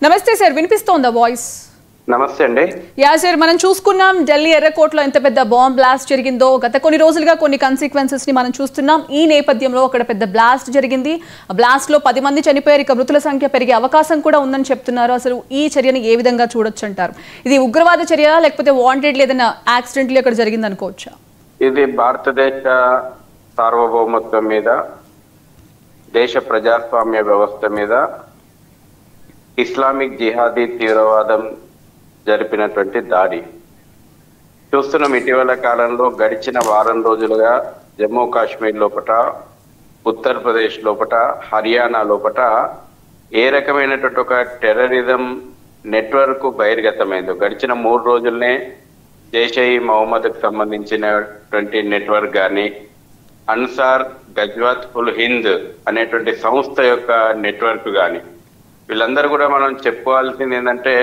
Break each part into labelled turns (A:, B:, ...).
A: నమస్తే సార్, వినిపిస్తోందా వాయిస్?
B: నమస్తే అండి.
A: యా సార్, మనం చూసుకున్నాం ఢిల్లీ ఎర్రకోటలో ఎంత పెద్ద బాంబ్ బ్లాస్ట్ జరిగిందో. గత కొన్ని రోజులుగా కొన్ని కన్సిక్వెన్సెస్ ని మనం చూస్తున్నాం. ఈ నేపథ్యంలో అక్కడ పెద్ద బ్లాస్ట్ జరిగింది. ఆ బ్లాస్ట్ లో 10 మంది చనిపోయారు. ఇక మృతుల సంఖ్య పెరిగే అవకాశం కూడా ఉందని చెప్తున్నారు. అసలు ఈ చర్యని ఏ విధంగా చూడొచ్చు అంటారు? ఇది ఉగ్రవాద చర్య లేకపోతే వాంటెడ్ లేదన్నా యాక్సిడెంట్లీ అక్కడ జరిగింది అనుకోవచ్చా?
B: ఇది భారతదేశ సార్వభౌమత్వం మీద, దేశ ప్రజాస్వామ్య వ్యవస్థ మీద ఇస్లామిక్ జిహాదీ తీవ్రవాదం జరిపినటువంటి దాడి చూస్తున్నాం. ఇటీవల కాలంలో గడిచిన వారం రోజులుగా జమ్మూ కాశ్మీర్ లోపట, ఉత్తరప్రదేశ్ లోపట, హర్యానా లోపట ఏ రకమైనటువంటి ఒక టెర్రరిజం నెట్వర్క్ బహిర్గతమైందో. గడిచిన 3 రోజులనే జైషే మహమ్మద్కు సంబంధించినటువంటి నెట్వర్క్ కానీ, అన్సార్ గజ్వాత్ ఉల్ హింద్ అనేటువంటి సంస్థ యొక్క నెట్వర్క్ కానీ, వీళ్ళందరూ కూడా మనం చెప్పుకోవాల్సింది ఏంటంటే,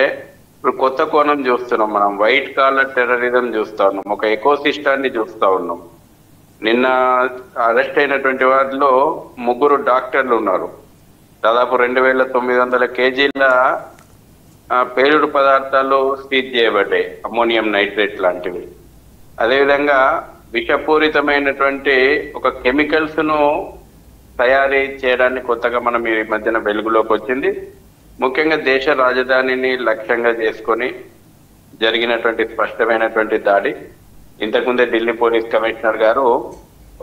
B: ఇప్పుడు కొత్త కోణం చూస్తున్నాం. మనం వైట్ కాలర్ టెర్రరిజం చూస్తా ఉన్నాం, ఒక ఎకోసిస్టాన్ని చూస్తా ఉన్నాం. నిన్న అరెస్ట్ అయినటువంటి వారిలో 3 డాక్టర్లు ఉన్నారు. దాదాపు 2900 కేజీల పేలుడు పదార్థాలు సీజ్ చేయబడ్డాయి, అమ్మోనియం నైట్రేట్ లాంటివి. అదేవిధంగా విషపూరితమైనటువంటి ఒక కెమికల్స్ ను తయారీ చేయడానికి కొత్తగా మనం ఈ మధ్యన వెలుగులోకి వచ్చింది. ముఖ్యంగా దేశ రాజధానిని లక్ష్యంగా చేసుకొని జరిగినటువంటి స్పష్టమైనటువంటి దాడి. ఇంతకుముందే ఢిల్లీ పోలీస్ కమిషనర్ గారు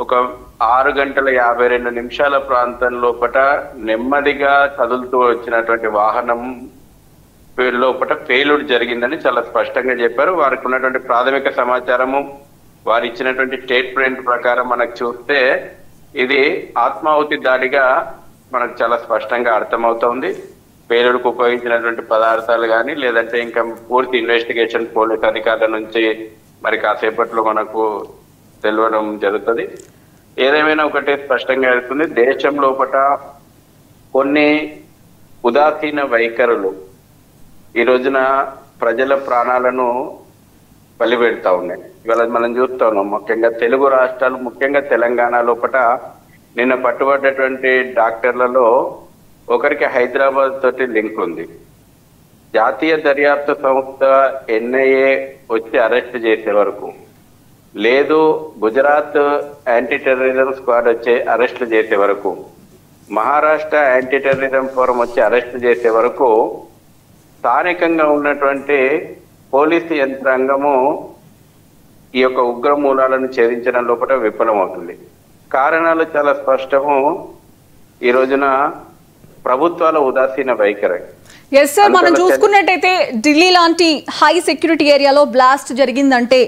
B: ఒక 6:52 ప్రాంతం లోపల నెమ్మదిగా కదులుతూ వచ్చినటువంటి వాహనం లోపల పేలుడు జరిగిందని చాలా స్పష్టంగా చెప్పారు. వారికి ఉన్నటువంటి ప్రాథమిక సమాచారము, వారు ఇచ్చినటువంటి స్టేట్మెంట్ ప్రకారం మనకు చూస్తే ఇది ఆత్మాహుతి దాడిగా మనకు చాలా స్పష్టంగా అర్థమవుతోంది. పేలుడుకు ఉపయోగించినటువంటి పదార్థాలు కానీ, లేదంటే ఇంకా పూర్తి ఇన్వెస్టిగేషన్ పోలీస్ అధికారుల నుంచి మరి కాసేపట్లో మనకు తెలియడం జరుగుతుంది. ఏదేమైనా ఒకటే స్పష్టంగా అవుతుంది, దేశం లోపల కొన్ని ఉదాసీన వైఖరులు ఈ రోజున ప్రజల ప్రాణాలను బలిపెడతా ఉన్నాయి. ఇవాళ మనం చూస్తా ఉన్నాం, ముఖ్యంగా తెలుగు రాష్ట్రాలు, ముఖ్యంగా తెలంగాణ లోపల నిన్న పట్టుబడ్డటువంటి డాక్టర్లలో ఒకరికి హైదరాబాద్ తోటి లింక్ ఉంది. జాతీయ దర్యాప్తు సంస్థ ఎన్ఐఏ వచ్చి అరెస్ట్ చేసే వరకు, లేదు గుజరాత్ యాంటీ టెర్రరిజం స్క్వాడ్ వచ్చి అరెస్ట్ చేసే వరకు, మహారాష్ట్ర యాంటీ టెర్రరిజం ఫోరం వచ్చి అరెస్ట్ చేసే వరకు స్థానికంగా ఉన్నటువంటి పోలీసు యంత్రాంగము ఈ యొక్క ఉగ్ర మూలాలను ఛేదించడం లోపల విఫలమవుతుంది. కారణాలు చాలా స్పష్టము. ఈ రోజున ప్రభుత్వాల ఉదాసీన వైఖరి.
A: ఎస్ సార్, మనం చూసుకున్నట్టయితే ఢిల్లీ లాంటి హై సెక్యూరిటీ ఏరియాలో బ్లాస్ట్ జరిగిందంటే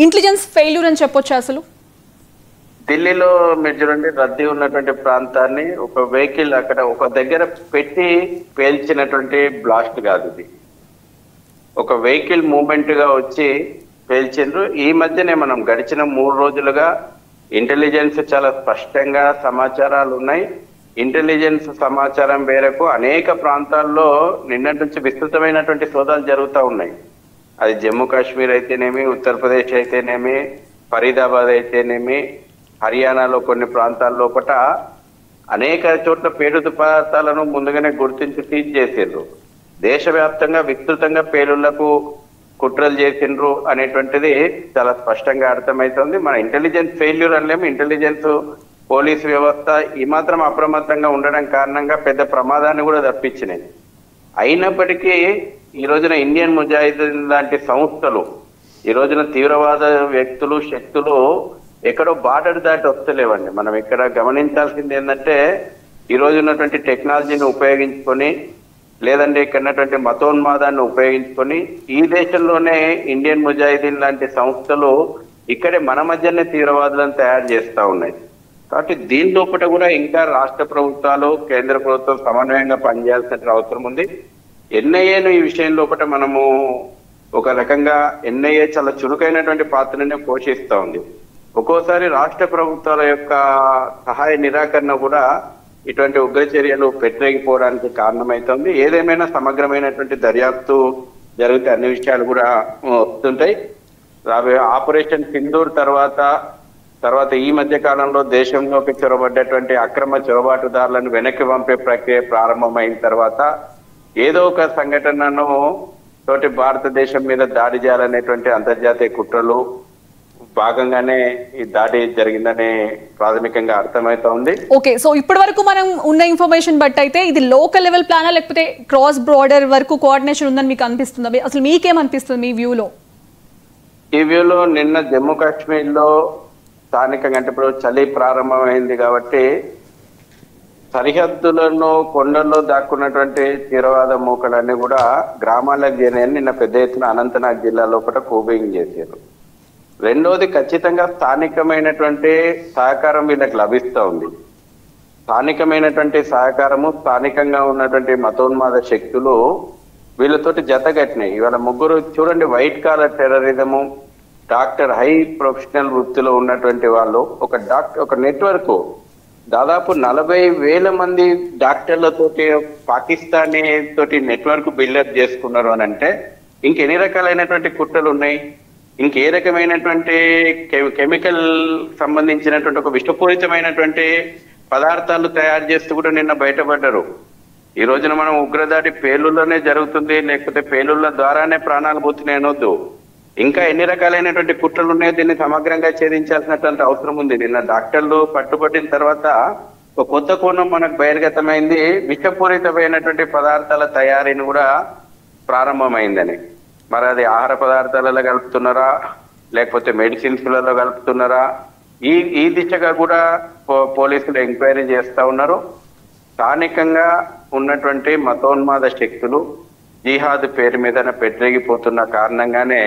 A: ఇంటెలిజెన్స్ ఫెయిల్యూర్ అని చెప్పొచ్చు. అసలు
B: ఢిల్లీలో మీరు చూడండి, రద్దీ ఉన్నటువంటి ప్రాంతాన్ని ఒక వెహికల్ అక్కడ ఒక దగ్గర పెట్టి పేల్చినటువంటి బ్లాస్ట్ కాదు ఇది. ఒక వెహికల్ మూవ్మెంట్ గా వచ్చి పేల్చిండ్రు. ఈ మధ్యనే మనం గడిచిన 3 రోజులుగా ఇంటెలిజెన్స్ చాలా స్పష్టంగా సమాచారాలు ఉన్నాయి. ఇంటెలిజెన్స్ సమాచారం మేరకు అనేక ప్రాంతాల్లో నిన్నటి నుంచి విస్తృతమైనటువంటి సోదాలు జరుగుతూ ఉన్నాయి. అది జమ్మూ కాశ్మీర్ అయితేనేమి, ఉత్తరప్రదేశ్ అయితేనేమి, ఫరీదాబాద్ అయితేనేమి, హర్యానాలో కొన్ని ప్రాంతాల లోపల అనేక చోట్ల పేలుడు పదార్థాలను ముందుగానే గుర్తించి సీజ్ చేసిండ్రు. దేశవ్యాప్తంగా విస్తృతంగా పేలుళ్లకు కుట్రలు చేసిండ్రు అనేటువంటిది చాలా స్పష్టంగా అర్థమవుతుంది. మన ఇంటెలిజెన్స్ ఫెయిల్యూర్ అనలేము. ఇంటెలిజెన్స్ పోలీసు వ్యవస్థ ఈ మాత్రం అప్రమత్తంగా ఉండడం కారణంగా పెద్ద ప్రమాదాన్ని కూడా తప్పించినాయి. అయినప్పటికీ ఈ రోజున ఇండియన్ ముజాహిదీన్ లాంటి సంస్థలు, ఈ రోజున తీవ్రవాద వ్యక్తులు, శక్తులు ఎక్కడో బార్డర్ దాటి వస్తలేవండి. మనం ఇక్కడ గమనించాల్సింది ఏంటంటే, ఈ రోజు ఉన్నటువంటి టెక్నాలజీని ఉపయోగించుకొని, లేదంటే ఇక్కడ ఉన్నటువంటి మతోన్మాదాన్ని ఉపయోగించుకొని ఈ దేశంలోనే ఇండియన్ ముజాహిదీన్ లాంటి సంస్థలు ఇక్కడే మన మధ్యనే తీవ్రవాదులను తయారు చేస్తూ ఉన్నాయి. కాబట్టి దీని లోపల కూడా ఇంకా రాష్ట్ర ప్రభుత్వాలు, కేంద్ర ప్రభుత్వం సమన్వయంగా పనిచేయాల్సిన అవసరం ఉంది. ఎన్ఐఏను ఈ విషయం లోపల మనము ఒక రకంగా ఎన్ఐఏ చాలా చురుకైనటువంటి పాత్రనే పోషిస్తూ ఉంది. ఒక్కోసారి రాష్ట్ర ప్రభుత్వాల యొక్క సహాయ నిరాకరణ కూడా ఇటువంటి ఉగ్ర చర్యలు పెట్టలేకపోవడానికి కారణమవుతుంది. ఏదేమైనా సమగ్రమైనటువంటి దర్యాప్తు జరిగితే అన్ని విషయాలు కూడా వస్తుంటాయి. ఆపరేషన్ సింధూర్ తర్వాత ఈ మధ్య కాలంలో దేశంలోకి చొరబడ్డటువంటి అక్రమ చొరబాటుదారులను వెనక్కి పంపే ప్రక్రియ ప్రారంభమైన తర్వాత ఏదో ఒక సంఘటనను తోటి భారతదేశం మీద దాడి చేయాలనేటువంటి అంతర్జాతీయ కుట్రలు భాగంగానే ఈ దాడి జరిగిందని ప్రాథమికంగా అర్థమవుతా ఉంది.
A: ఓకే, సో ఇప్పటి వరకు మనం ఉన్న ఇన్ఫర్మేషన్ బట్ అయితే ఇది లోకల్ లెవెల్ ప్లానా లేకపోతే క్రాస్ బార్డర్ వరకు కోఆర్డినేషన్ ఉందని మీకు అనిపిస్తుందా? అసలు మీకేమనిపిస్తుంది మీ వ్యూలో?
B: ఈ వ్యూలో నిన్న జమ్మూ కాశ్మీర్ లో స్థానికంగా అంటే ఇప్పుడు చలి ప్రారంభమైంది కాబట్టి సరిహద్దులను కొండల్లో దాక్కున్నటువంటి తీవ్రవాద మూకలన్నీ కూడా గ్రామాలకు చేరినాయని నిన్న పెద్ద ఎత్తున అనంతనాగ్ జిల్లా లోపల కూబింగ్ చేశారు. రెండోది ఖచ్చితంగా స్థానికమైనటువంటి సహకారం వీళ్ళకి లభిస్తూ ఉంది. స్థానికమైనటువంటి సహకారము, స్థానికంగా ఉన్నటువంటి మతోన్మాద శక్తులు వీళ్ళతోటి జతగట్టినాయి. ఇవాళ ముగ్గురు చూడండి, white collar terrorism, doctor high professional వృత్తిలో ఉన్నటువంటి వాళ్ళు ఒక నెట్వర్క్ దాదాపు 40,000 మంది డాక్టర్లతోటి పాకిస్తానీ తోటి నెట్వర్క్ బిల్డప్ చేసుకున్నారు అని అంటే ఇంకెన్ని రకాలైనటువంటి కుట్రలు ఉన్నాయి? ఇంకే రకమైనటువంటి కెమికల్ సంబంధించినటువంటి ఒక విషపూరితమైనటువంటి పదార్థాలు తయారు చేస్తూ కూడా నిన్న బయటపడ్డారు. ఈ రోజున మనం ఉగ్రదాడి పేలుల్లోనే జరుగుతుంది, లేకపోతే పేలుళ్ళ ద్వారానే ప్రాణాలు పోతున్నాయి అనొద్దు. ఇంకా ఎన్ని రకాలైనటువంటి కుట్రలు ఉన్నాయో దీన్ని సమగ్రంగా ఛేదించాల్సినటువంటి అవసరం ఉంది. నిన్న డాక్టర్లు పట్టుబట్టిన తర్వాత ఒక కొత్త కోణం మనకు బహిర్గతమైంది. విషపూరితమైనటువంటి పదార్థాల తయారీని కూడా ప్రారంభమైందని. మరి అది ఆహార పదార్థాలలో కలుపుతున్నారా, లేకపోతే మెడిసిన్స్లలో కలుపుతున్నారా? ఈ దిశగా కూడా పోలీసులు ఎంక్వైరీ చేస్తా ఉన్నారు. స్థానికంగా ఉన్నటువంటి మతోన్మాద శక్తులు జిహాద్ పేరు మీద పెట్టిగిపోతున్న కారణంగానే